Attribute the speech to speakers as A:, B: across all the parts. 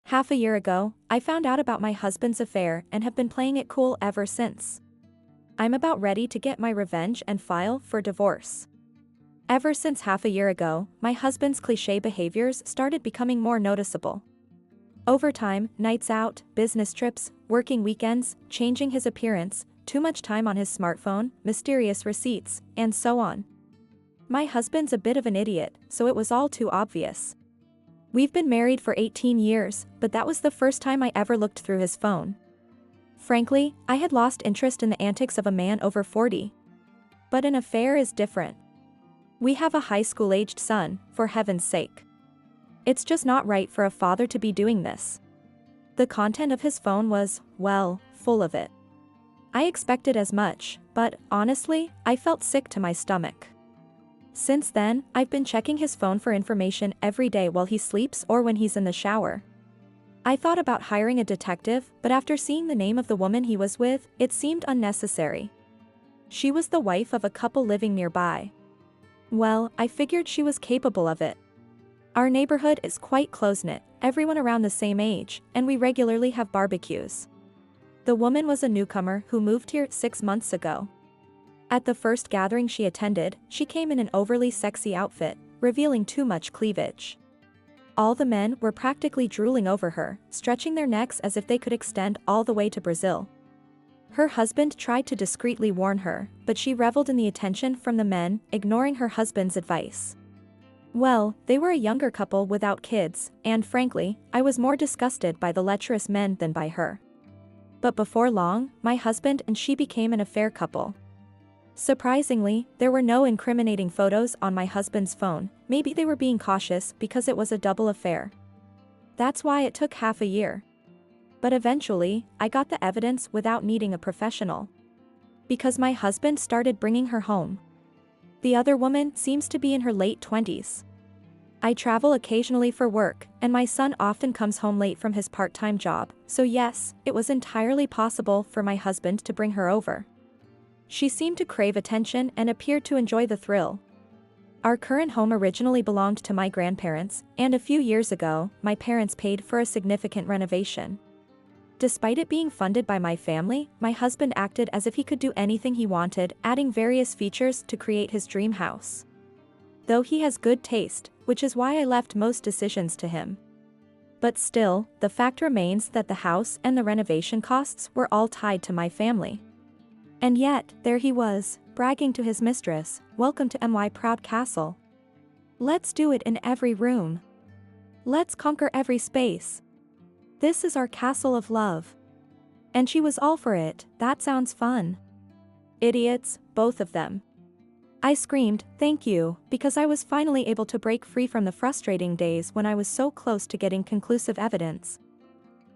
A: Half a year ago, I found out about my husband's affair and have been playing it cool ever since. I'm about ready to get my revenge and file for divorce. Ever since half a year ago, my husband's cliché behaviors started becoming more noticeable. Overtime, nights out, business trips, working weekends, changing his appearance, too much time on his smartphone, mysterious receipts, and so on. My husband's a bit of an idiot, so it was all too obvious. We've been married for 18 years, but that was the first time I ever looked through his phone. Frankly, I had lost interest in the antics of a man over 40. But an affair is different. We have a high school-aged son, for heaven's sake. It's just not right for a father to be doing this. The content of his phone was, well, full of it. I expected as much, but, honestly, I felt sick to my stomach. Since then, I've been checking his phone for information every day while he sleeps or when he's in the shower. I thought about hiring a detective, but after seeing the name of the woman he was with, it seemed unnecessary. She was the wife of a couple living nearby. Well, I figured she was capable of it. Our neighborhood is quite close-knit, everyone around the same age, and we regularly have barbecues. The woman was a newcomer who moved here 6 months ago. At the first gathering she attended, she came in an overly sexy outfit, revealing too much cleavage. All the men were practically drooling over her, stretching their necks as if they could extend all the way to Brazil. Her husband tried to discreetly warn her, but she reveled in the attention from the men, ignoring her husband's advice. Well, they were a younger couple without kids, and frankly, I was more disgusted by the lecherous men than by her. But before long, my husband and she became an affair couple. Surprisingly, there were no incriminating photos on my husband's phone. Maybe they were being cautious because it was a double affair. That's why it took half a year. But eventually, I got the evidence without needing a professional. Because my husband started bringing her home. The other woman seems to be in her late 20s. I travel occasionally for work, and my son often comes home late from his part-time job, so yes, it was entirely possible for my husband to bring her over. She seemed to crave attention and appeared to enjoy the thrill. Our current home originally belonged to my grandparents, and a few years ago, my parents paid for a significant renovation. Despite it being funded by my family, my husband acted as if he could do anything he wanted, adding various features to create his dream house. Though he has good taste, which is why I left most decisions to him. But still, the fact remains that the house and the renovation costs were all tied to my family. And yet, there he was, bragging to his mistress, "Welcome to my proud castle. Let's do it in every room. Let's conquer every space. This is our castle of love." And she was all for it. That sounds fun. Idiots, both of them. I screamed, "Thank you," because I was finally able to break free from the frustrating days when I was so close to getting conclusive evidence.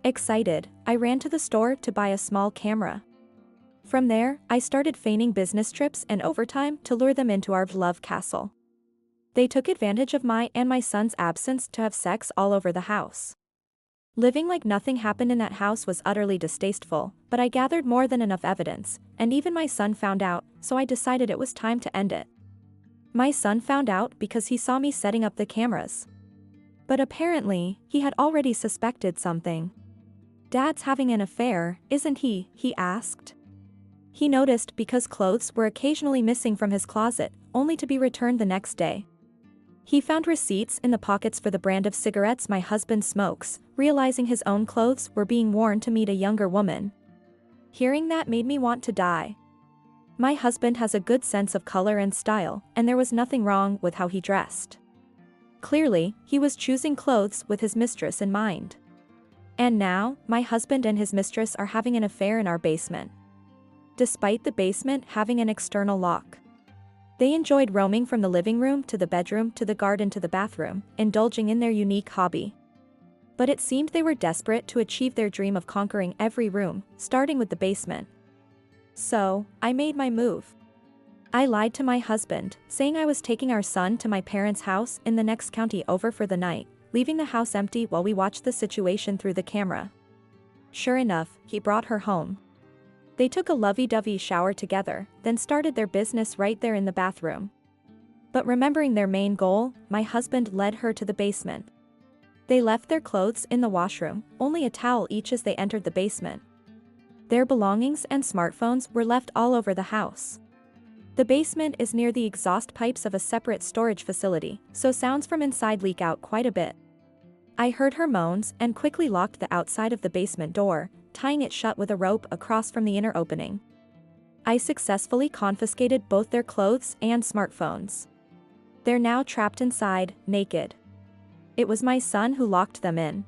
A: Excited, I ran to the store to buy a small camera. From there, I started feigning business trips and overtime to lure them into our love castle. They took advantage of my and my son's absence to have sex all over the house. Living like nothing happened in that house was utterly distasteful, but I gathered more than enough evidence, and even my son found out, so I decided it was time to end it. My son found out because he saw me setting up the cameras. But apparently, he had already suspected something. "Dad's having an affair, isn't he?" he asked. He noticed because clothes were occasionally missing from his closet, only to be returned the next day. He found receipts in the pockets for the brand of cigarettes my husband smokes, realizing his own clothes were being worn to meet a younger woman. Hearing that made me want to die. My husband has a good sense of color and style, and there was nothing wrong with how he dressed. Clearly, he was choosing clothes with his mistress in mind. And now, my husband and his mistress are having an affair in our basement. Despite the basement having an external lock. They enjoyed roaming from the living room to the bedroom to the garden to the bathroom, indulging in their unique hobby. But it seemed they were desperate to achieve their dream of conquering every room, starting with the basement. So, I made my move. I lied to my husband, saying I was taking our son to my parents' house in the next county over for the night, leaving the house empty while we watched the situation through the camera. Sure enough, he brought her home. They took a lovey-dovey shower together, then started their business right there in the bathroom. But remembering their main goal, my husband led her to the basement. They left their clothes in the washroom, only a towel each as they entered the basement. Their belongings and smartphones were left all over the house. The basement is near the exhaust pipes of a separate storage facility, so sounds from inside leak out quite a bit. I heard her moans and quickly locked the outside of the basement door, tying it shut with a rope across from the inner opening. I successfully confiscated both their clothes and smartphones. They're now trapped inside, naked. It was my son who locked them in.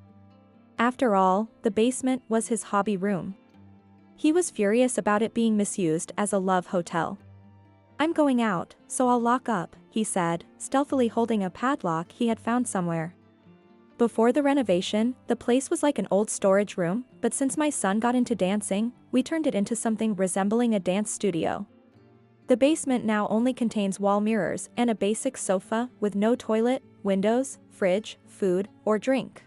A: After all, the basement was his hobby room. He was furious about it being misused as a love hotel. "I'm going out, so I'll lock up," he said, stealthily holding a padlock he had found somewhere. Before the renovation, the place was like an old storage room, but since my son got into dancing, we turned it into something resembling a dance studio. The basement now only contains wall mirrors and a basic sofa with no toilet, windows, fridge, food, or drink.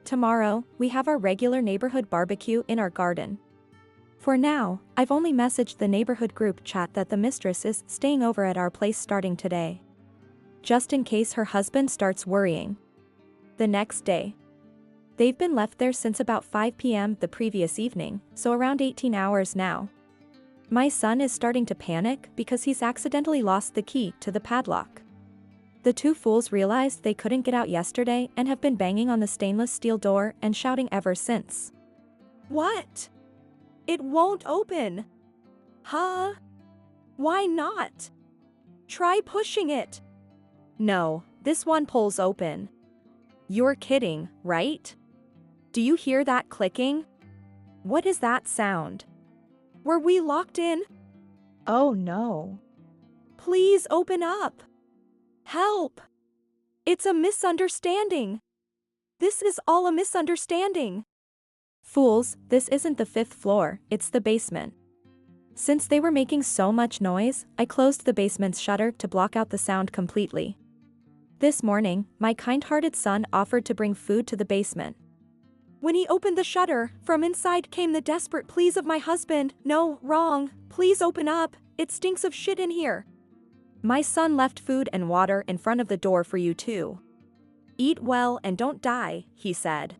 A: Tomorrow, we have our regular neighborhood barbecue in our garden. For now, I've only messaged the neighborhood group chat that the mistress is staying over at our place starting today. Just in case her husband starts worrying. The next day. They've been left there since about 5 p.m. the previous evening, so around 18 hours now. My son is starting to panic because he's accidentally lost the key to the padlock. The two fools realized they couldn't get out yesterday and have been banging on the stainless steel door and shouting ever since. "What? It won't open." "Huh? Why not? Try pushing it." "No, this one pulls open." "You're kidding, right? Do you hear that clicking? What is that sound? Were we locked in? Oh no. Please open up. Help. It's a misunderstanding. This is all a misunderstanding." Fools, this isn't the 5th floor, it's the basement. Since they were making so much noise, I closed the basement's shutter to block out the sound completely. This morning, my kind-hearted son offered to bring food to the basement. When he opened the shutter, from inside came the desperate pleas of my husband. "No, wrong, please open up, it stinks of shit in here." "My son left food and water in front of the door for you too. Eat well and don't die," he said.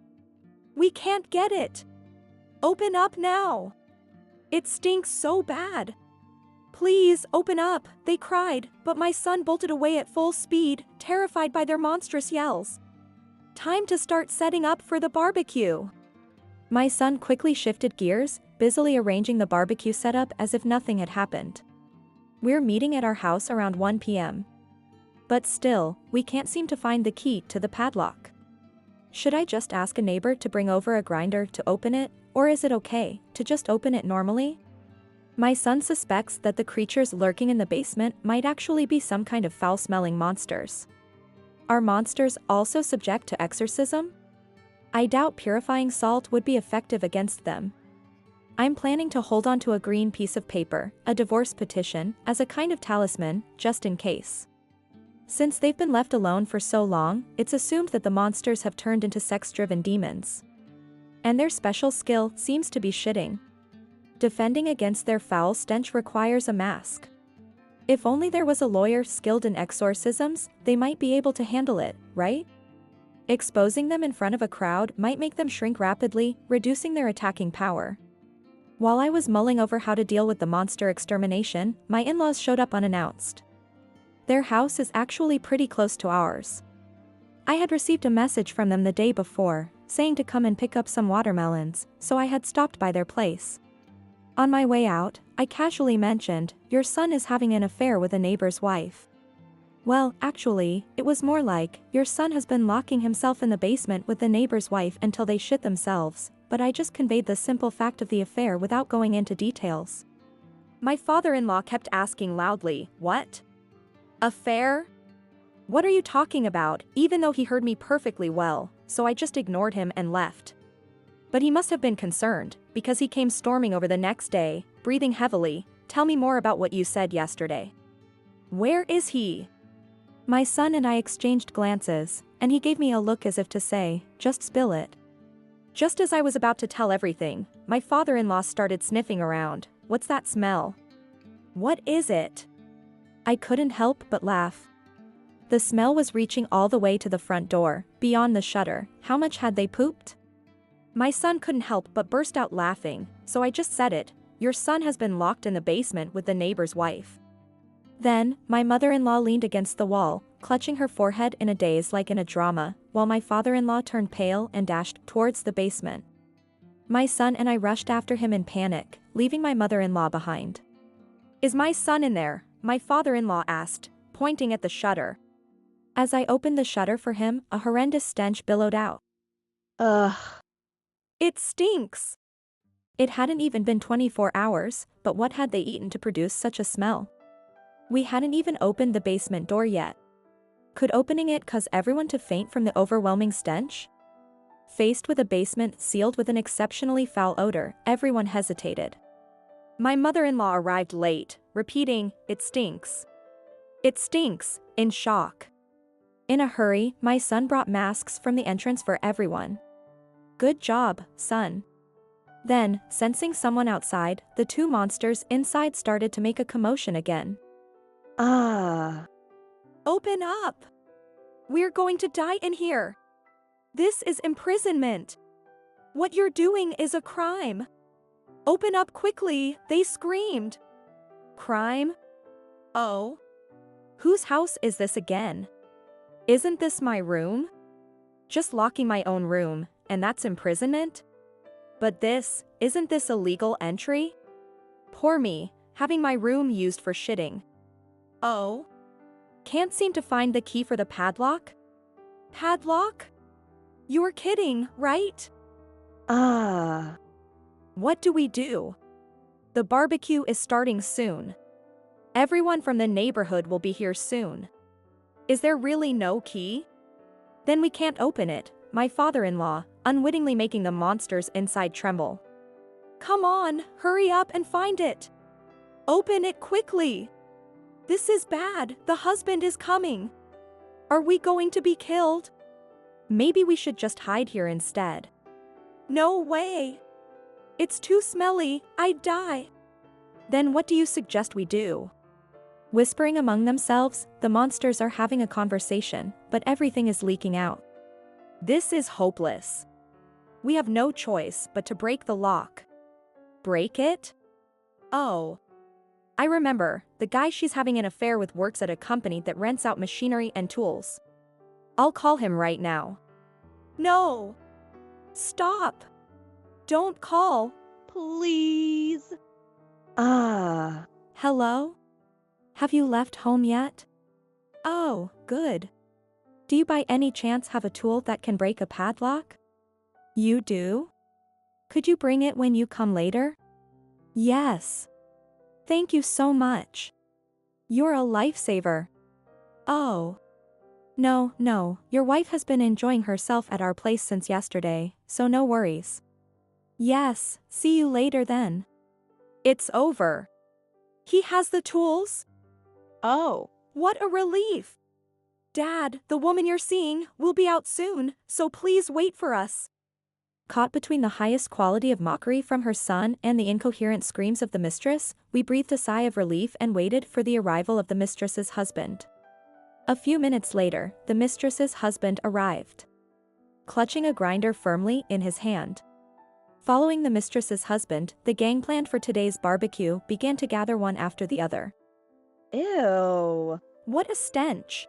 A: "We can't get it. Open up now. It stinks so bad. Please open up," they cried, but my son bolted away at full speed, terrified by their monstrous yells. Time to start setting up for the barbecue. My son quickly shifted gears, busily arranging the barbecue setup as if nothing had happened. We're meeting at our house around 1 p.m. But still, we can't seem to find the key to the padlock. Should I just ask a neighbor to bring over a grinder to open it, or is it okay to just open it normally? My son suspects that the creatures lurking in the basement might actually be some kind of foul-smelling monsters. Are monsters also subject to exorcism? I doubt purifying salt would be effective against them. I'm planning to hold onto a green piece of paper, a divorce petition, as a kind of talisman, just in case. Since they've been left alone for so long, it's assumed that the monsters have turned into sex-driven demons. And their special skill seems to be shitting. Defending against their foul stench requires a mask. If only there was a lawyer skilled in exorcisms, they might be able to handle it, right? Exposing them in front of a crowd might make them shrink rapidly, reducing their attacking power. While I was mulling over how to deal with the monster extermination, my in-laws showed up unannounced. Their house is actually pretty close to ours. I had received a message from them the day before, saying to come and pick up some watermelons, so I had stopped by their place. On my way out, I casually mentioned, "Your son is having an affair with a neighbor's wife." Well, actually, it was more like, "Your son has been locking himself in the basement with the neighbor's wife until they shit themselves," but I just conveyed the simple fact of the affair without going into details. My father-in-law kept asking loudly, "What? Affair? What are you talking about?" even though he heard me perfectly well, so I just ignored him and left. But he must have been concerned, because he came storming over the next day, breathing heavily. "Tell me more about what you said yesterday. Where is he?" My son and I exchanged glances, and he gave me a look as if to say, "Just spill it." Just as I was about to tell everything, my father-in-law started sniffing around. "What's that smell? What is it?" I couldn't help but laugh. The smell was reaching all the way to the front door, beyond the shutter. How much had they pooped? My son couldn't help but burst out laughing, so I just said it. Your son has been locked in the basement with the neighbor's wife. Then, my mother-in-law leaned against the wall, clutching her forehead in a daze like in a drama, while my father-in-law turned pale and dashed towards the basement. My son and I rushed after him in panic, leaving my mother-in-law behind. "Is my son in there?" my father-in-law asked, pointing at the shutter. As I opened the shutter for him, a horrendous stench billowed out. "Ugh. It stinks." It hadn't even been 24 hours, but what had they eaten to produce such a smell? We hadn't even opened the basement door yet. Could opening it cause everyone to faint from the overwhelming stench? Faced with a basement sealed with an exceptionally foul odor, everyone hesitated. My mother-in-law arrived late, repeating, "It stinks. It stinks," in shock. In a hurry, my son brought masks from the entrance for everyone. "Good job, son." Then, sensing someone outside, the two monsters inside started to make a commotion again. "Ah. Open up! We're going to die in here. This is imprisonment. What you're doing is a crime. Open up quickly," they screamed. Crime? Oh. Whose house is this again? Isn't this my room? Just locking my own room, and that's imprisonment? But isn't this a legal entry? Poor me, having my room used for shitting. Oh. Can't seem to find the key for the padlock? Padlock? You're kidding, right? Ah. What do we do? The barbecue is starting soon. Everyone from the neighborhood will be here soon. Is there really no key? Then we can't open it, my father-in-law, unwittingly making the monsters inside tremble. Come on, hurry up and find it. Open it quickly. This is bad, the husband is coming. Are we going to be killed? Maybe we should just hide here instead. No way. It's too smelly, I'd die. Then what do you suggest we do? Whispering among themselves, the monsters are having a conversation, but everything is leaking out. This is hopeless. We have no choice but to break the lock. Break it? Oh. I remember, the guy she's having an affair with works at a company that rents out machinery and tools. I'll call him right now. No. Stop. Don't call. Please. Ah. Hello? Have you left home yet? Oh, good. Do you by any chance have a tool that can break a padlock? You do? Could you bring it when you come later? Yes. Thank you so much. You're a lifesaver. Oh. No, your wife has been enjoying herself at our place since yesterday, so no worries. Yes, see you later then. It's over. He has the tools? Oh, what a relief. Dad, the woman you're seeing will be out soon, so please wait for us. Caught between the highest quality of mockery from her son and the incoherent screams of the mistress, we breathed a sigh of relief and waited for the arrival of the mistress's husband. A few minutes later, the mistress's husband arrived, clutching a grinder firmly in his hand. Following the mistress's husband, the gang planned for today's barbecue began to gather one after the other. Ew. What a stench.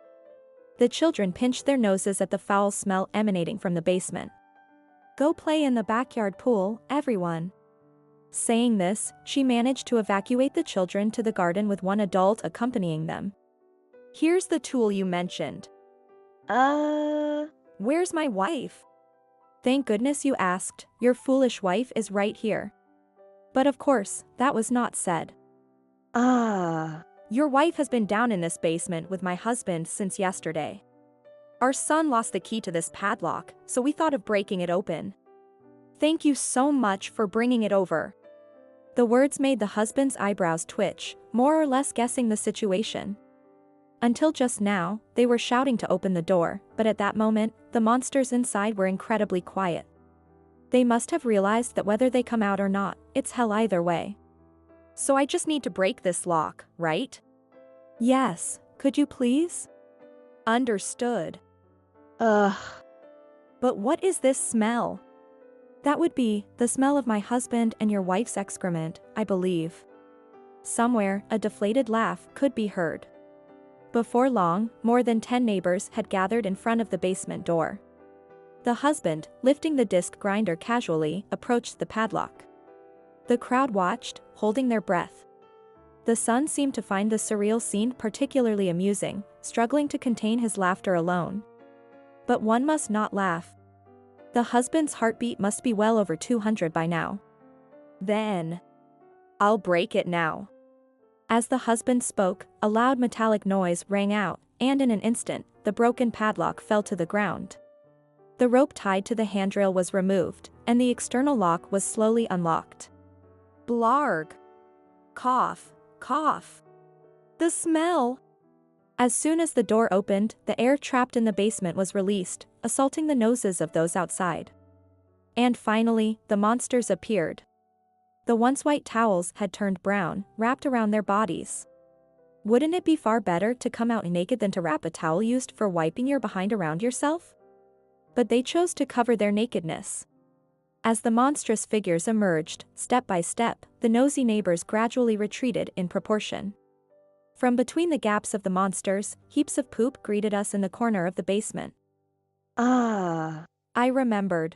A: The children pinched their noses at the foul smell emanating from the basement. Go play in the backyard pool, everyone. Saying this, she managed to evacuate the children to the garden with one adult accompanying them. Here's the tool you mentioned. Where's my wife? Thank goodness you asked, your foolish wife is right here. But of course, that was not said. Your wife has been down in this basement with my husband since yesterday. Our son lost the key to this padlock, so we thought of breaking it open. Thank you so much for bringing it over. The words made the husband's eyebrows twitch, more or less guessing the situation. Until just now, they were shouting to open the door, but at that moment, the monsters inside were incredibly quiet. They must have realized that whether they come out or not, it's hell either way. So I just need to break this lock, right? Yes, could you please? Understood.
B: Ugh.
A: But what is this smell? That would be the smell of my husband and your wife's excrement, I believe. Somewhere, a deflated laugh could be heard. Before long, more than 10 neighbors had gathered in front of the basement door. The husband, lifting the disc grinder casually, approached the padlock. The crowd watched, holding their breath. The son seemed to find the surreal scene particularly amusing, struggling to contain his laughter alone. But one must not laugh. The husband's heartbeat must be well over 200 by now. Then, I'll break it now. As the husband spoke, a loud metallic noise rang out, and in an instant, the broken padlock fell to the ground. The rope tied to the handrail was removed, and the external lock was slowly unlocked. Blarg. Cough, cough. The smell. As soon as the door opened, the air trapped in the basement was released, assaulting the noses of those outside. And finally, the monsters appeared. The once white towels had turned brown, wrapped around their bodies. Wouldn't it be far better to come out naked than to wrap a towel used for wiping your behind around yourself? But they chose to cover their nakedness. As the monstrous figures emerged, step by step, the nosy neighbors gradually retreated in proportion. From between the gaps of the monsters, heaps of poop greeted us in the corner of the basement.
B: Ah.
A: I remembered.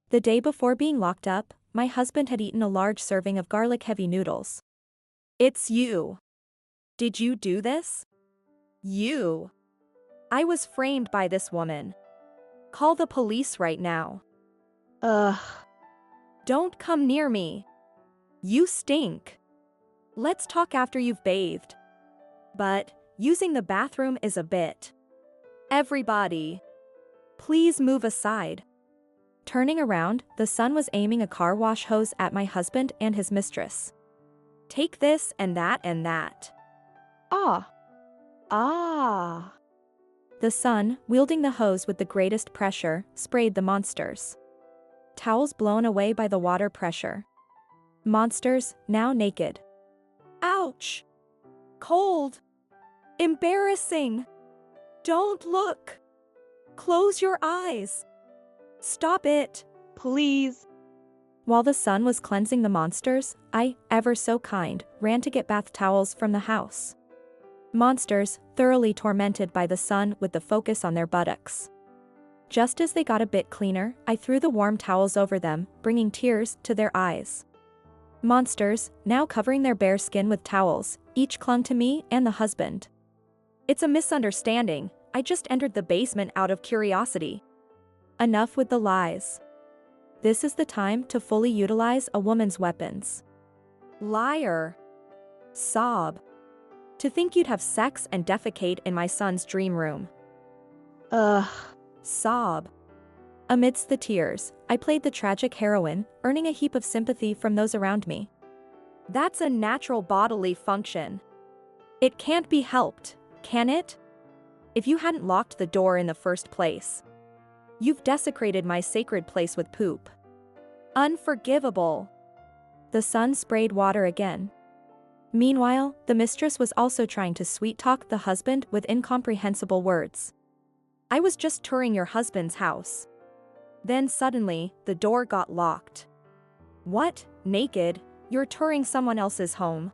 A: The day before being locked up, my husband had eaten a large serving of garlic-heavy noodles. It's you. Did you do this? You. I was framed by this woman. Call the police right now.
B: Ugh.
A: Don't come near me. You stink. Let's talk after you've bathed. But, using the bathroom is a bit. Everybody. Please move aside. Turning around, the son was aiming a car wash hose at my husband and his mistress. Take this and that and that.
B: Ah. Ah.
A: The son, wielding the hose with the greatest pressure, sprayed the monsters. Towels blown away by the water pressure. Monsters, now naked. Ouch! Cold! Embarrassing! Don't look! Close your eyes! Stop it!
B: Please.
A: While the son was cleansing the monsters, I, ever so kind, ran to get bath towels from the house. Monsters, thoroughly tormented by the sun with the focus on their buttocks. Just as they got a bit cleaner, I threw the warm towels over them, bringing tears to their eyes. Monsters, now covering their bare skin with towels, each clung to me and the husband. It's a misunderstanding, I just entered the basement out of curiosity. Enough with the lies. This is the time to fully utilize a woman's weapons. Liar. Sob. To think you'd have sex and defecate in my son's dream room.
B: Ugh.
A: Sob. Amidst the tears, I played the tragic heroine, earning a heap of sympathy from those around me. That's a natural bodily function. It can't be helped, can it? If you hadn't locked the door in the first place. You've desecrated my sacred place with poop. Unforgivable. The son sprayed water again. Meanwhile, the mistress was also trying to sweet-talk the husband with incomprehensible words. I was just touring your husband's house. Then suddenly, the door got locked. What, naked? You're touring someone else's home?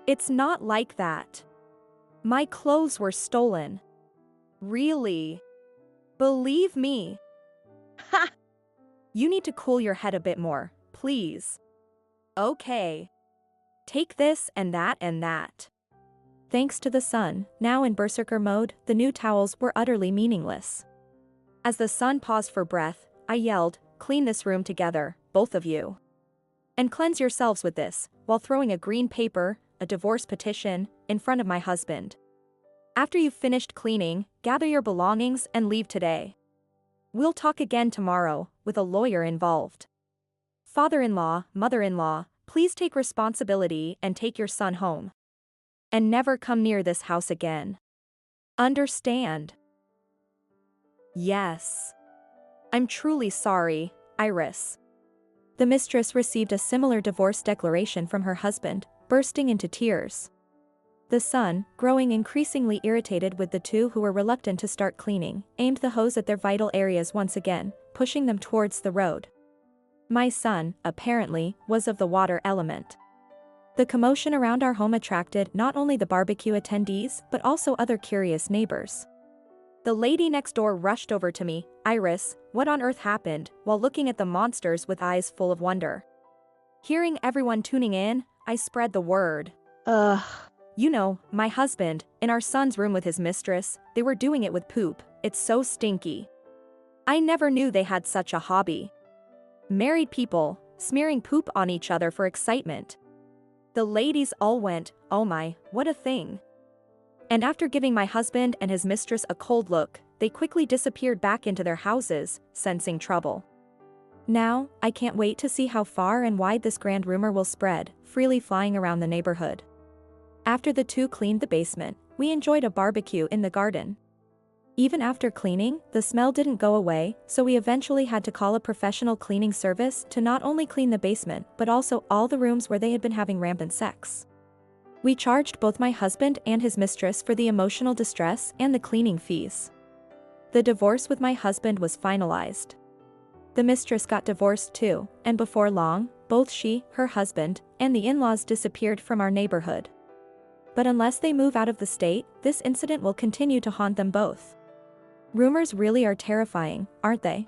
A: It's not like that. My clothes were stolen. Really? Believe me.
B: Ha!
A: You need to cool your head a bit more, please. Okay. Take this and that and that. Thanks to the sun, now in berserker mode, the new towels were utterly meaningless. As the son paused for breath, I yelled, clean this room together, both of you. And cleanse yourselves with this, while throwing a green paper, a divorce petition, in front of my husband. After you've finished cleaning, gather your belongings and leave today. We'll talk again tomorrow, with a lawyer involved. Father-in-law, mother-in-law, please take responsibility and take your son home. And never come near this house again. Understand? Yes. I'm truly sorry, Iris. The mistress received a similar divorce declaration from her husband, bursting into tears. The son, growing increasingly irritated with the two who were reluctant to start cleaning, aimed the hose at their vital areas once again, pushing them towards the road. My son, apparently, was of the water element. The commotion around our home attracted not only the barbecue attendees but also other curious neighbors. The lady next door rushed over to me, "Iris, what on earth happened?" while looking at the monsters with eyes full of wonder. Hearing everyone tuning in, I spread the word.
B: Ugh.
A: You know, my husband, in our son's room with his mistress, they were doing it with poop. It's so stinky. I never knew they had such a hobby. Married people, smearing poop on each other for excitement. The ladies all went, "Oh my, what a thing." And after giving my husband and his mistress a cold look, they quickly disappeared back into their houses, sensing trouble. Now, I can't wait to see how far and wide this grand rumor will spread, freely flying around the neighborhood. After the two cleaned the basement, we enjoyed a barbecue in the garden. Even after cleaning, the smell didn't go away, so we eventually had to call a professional cleaning service to not only clean the basement but also all the rooms where they had been having rampant sex. We charged both my husband and his mistress for the emotional distress and the cleaning fees. The divorce with my husband was finalized. The mistress got divorced too, and before long, both she, her husband, and the in-laws disappeared from our neighborhood. But unless they move out of the state, this incident will continue to haunt them both. Rumors really are terrifying, aren't they?